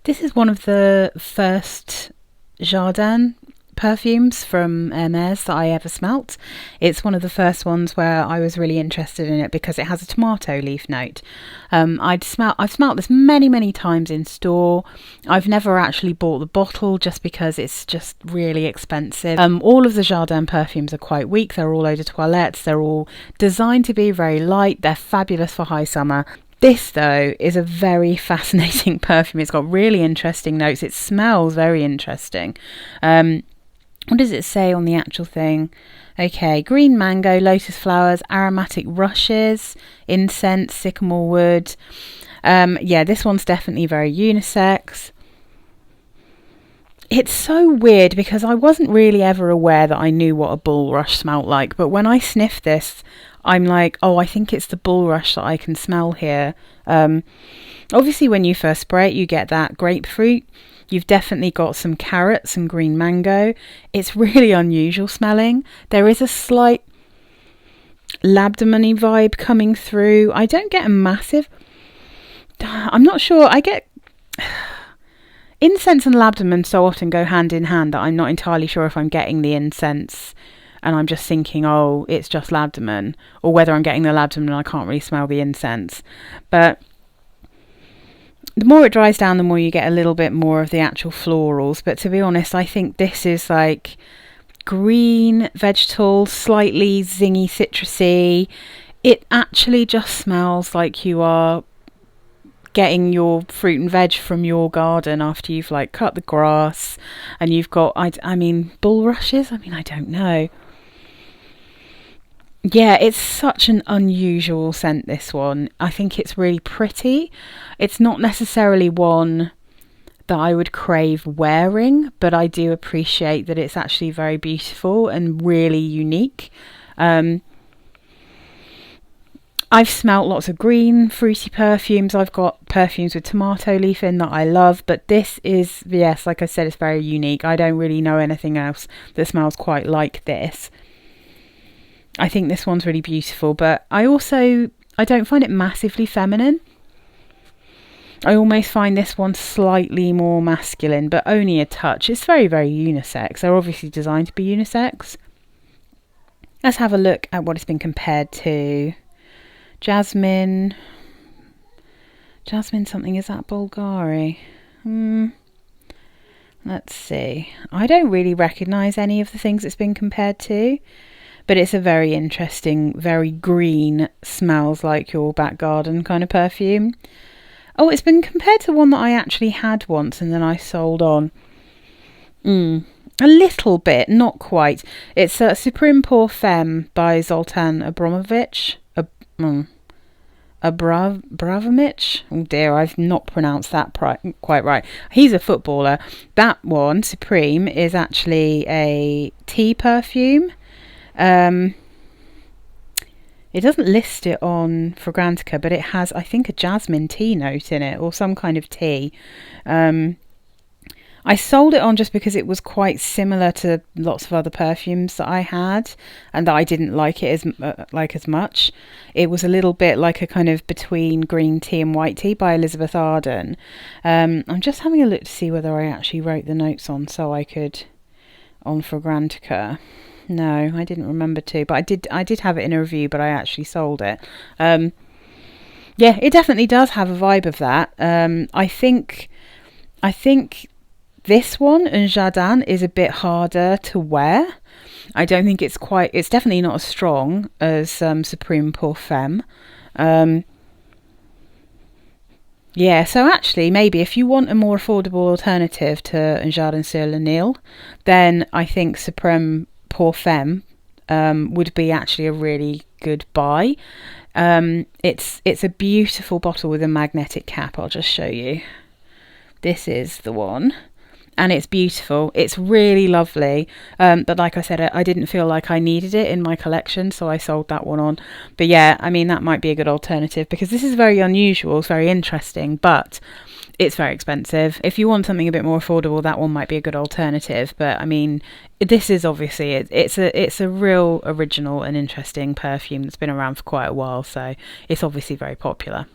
This is one of the first Jardin perfumes from Hermes that I ever smelt. It's one of the first ones where I was really interested in it because it has a tomato leaf note. I've smelt this many times in store. I've never actually bought the bottle just because it's just really expensive. All of the Jardin perfumes are quite weak. They're all eau de toilettes. They're all designed to be very light. They're fabulous for high summer. This, though, is a very fascinating perfume. It's got really interesting notes. It smells very interesting. What does it say on the actual thing? Okay, green mango, lotus flowers, aromatic rushes, incense, sycamore wood. Yeah, this one's definitely very unisex. It's so weird because I wasn't really ever aware that I knew what a bulrush smelt like. But when I sniff this, I'm like, oh, I think it's the bulrush that I can smell here. Obviously, when you first spray it, you get that grapefruit. You've definitely got some carrots and green mango. It's really unusual smelling. There is a slight labdamony vibe coming through. I don't get a massive... I'm not sure. I get... Incense and labdaman so often go hand in hand that I'm not entirely sure if I'm getting the incense and I'm just thinking, oh, it's just labdaman, or whether I'm getting the labdaman and I can't really smell the incense. But the more it dries down, the more you get a little bit more of the actual florals. But to be honest, I think this is like green, vegetal, slightly zingy, citrusy. It actually just smells like you are getting your fruit and veg from your garden after you've like cut the grass and you've got, I mean, bulrushes. I mean, I don't know. Yeah, it's such an unusual scent, this one. I think it's really pretty. It's not necessarily one that I would crave wearing, but I do appreciate that it's actually very beautiful and really unique. I've smelt lots of green, fruity perfumes. I've got perfumes with tomato leaf in that I love, but this is, yes, like I said, it's very unique. I don't really know anything else that smells quite like this. I think this one's really beautiful, but I don't find it massively feminine. I almost find this one slightly more masculine, but only a touch. It's very unisex. They're obviously designed to be unisex. Let's have a look at what it's been compared to. Jasmine something, is that Bulgari? Let's see. I don't really recognise any of the things it's been compared to, but it's a very interesting, very green, smells like your back garden kind of perfume. Oh, it's been compared to one that I actually had once and then I sold on. A little bit, not quite. It's Supreme Pour Femme by Zoltan Abramovich. Abramowitsch. Oh dear, I've not pronounced that quite right. He's a footballer. That one, Supreme, is actually a tea perfume. It doesn't list it on Fragrantica, but it has, I think, a jasmine tea note in it, or some kind of tea. I sold it on just because it was quite similar to lots of other perfumes that I had, and that I didn't like it as much. It was a little bit like a kind of between green tea and white tea by Elizabeth Arden. I'm just having a look to see whether I actually wrote the notes on so I could on Fragrantica. No, I didn't remember to, but I did have it in a review, but I actually sold it. Yeah, it definitely does have a vibe of that. I think this one and Jardin is a bit harder to wear. I don't think it's definitely not as strong as Supreme Pour Femme. Yeah, so actually, maybe if you want a more affordable alternative to Jardin sur le Nil, then I think Supreme Pour Femme would be actually a really good buy. It's a beautiful bottle with a magnetic cap. I'll just show you. This is the one. And it's beautiful. It's really lovely. But like I said, I didn't feel like I needed it in my collection, so I sold that one on. But yeah, I mean, that might be a good alternative because this is very unusual. It's very interesting, but it's very expensive. If you want something a bit more affordable, that one might be a good alternative. But I mean, this is obviously, it's a real original and interesting perfume that's been around for quite a while. So it's obviously very popular.